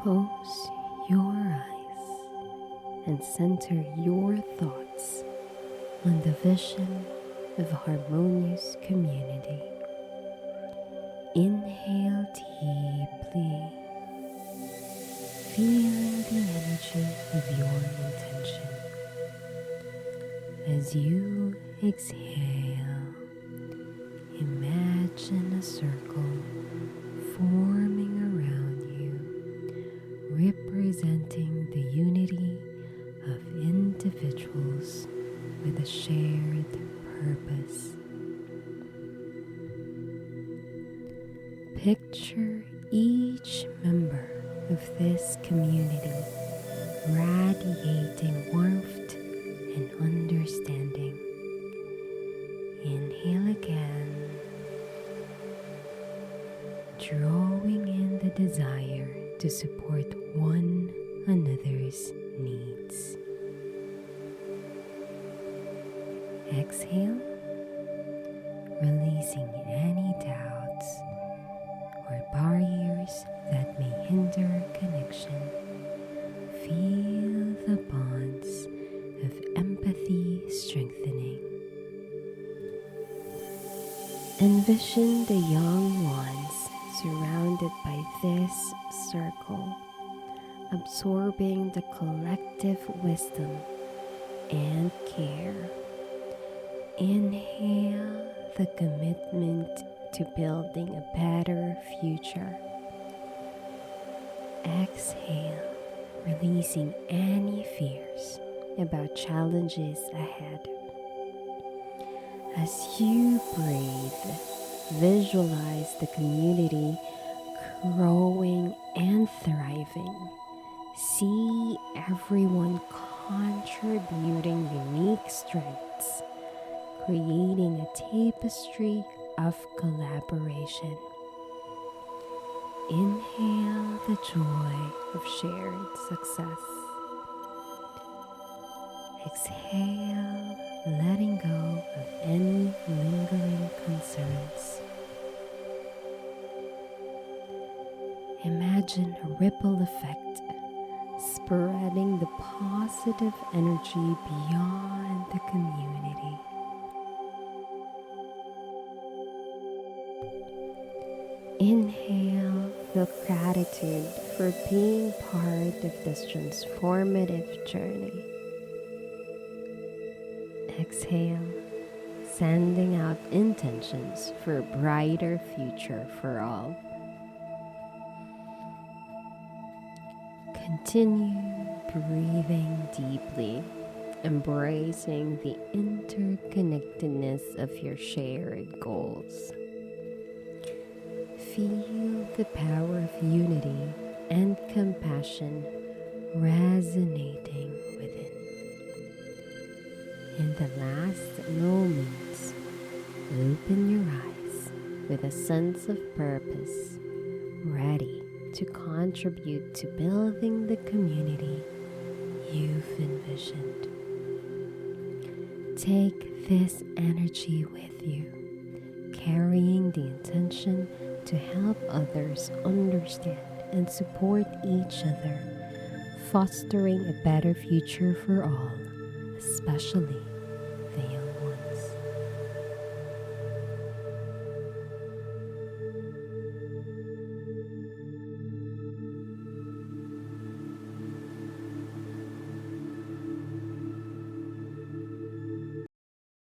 Close your eyes and center your thoughts on the vision of a harmonious community. Inhale deeply, feeling the energy of your intention. As you exhale, imagine a circle forming around you, representing the unity of individuals with a shared purpose. Picture each member of this community radiating warmth and understanding. Inhale again, drawing in the desire to support one another's needs. Exhale, releasing any doubts or barriers that may hinder connection. Feel the bonds of empathy strengthening. Envision the young ones surrounded by this circle, absorbing the collective wisdom and care. Inhale the commitment to building a better future. Exhale, releasing any fears about challenges ahead. As you breathe, visualize the community growing and thriving. See everyone contributing unique strengths, creating a tapestry of collaboration. Inhale the joy of shared success. Exhale, letting go of any lingering concerns. Imagine a ripple effect, spreading the positive energy beyond the community. Inhale the gratitude for being part of this transformative journey. Exhale, sending out intentions for a brighter future for all. Continue breathing deeply, embracing the interconnectedness of your shared goals. Feel the power of unity and compassion resonating within. In the last moments, open your eyes with a sense of purpose, ready to contribute to building the community you've envisioned. Take this energy with you, carrying the intention to help others understand and support each other, fostering a better future for all, especially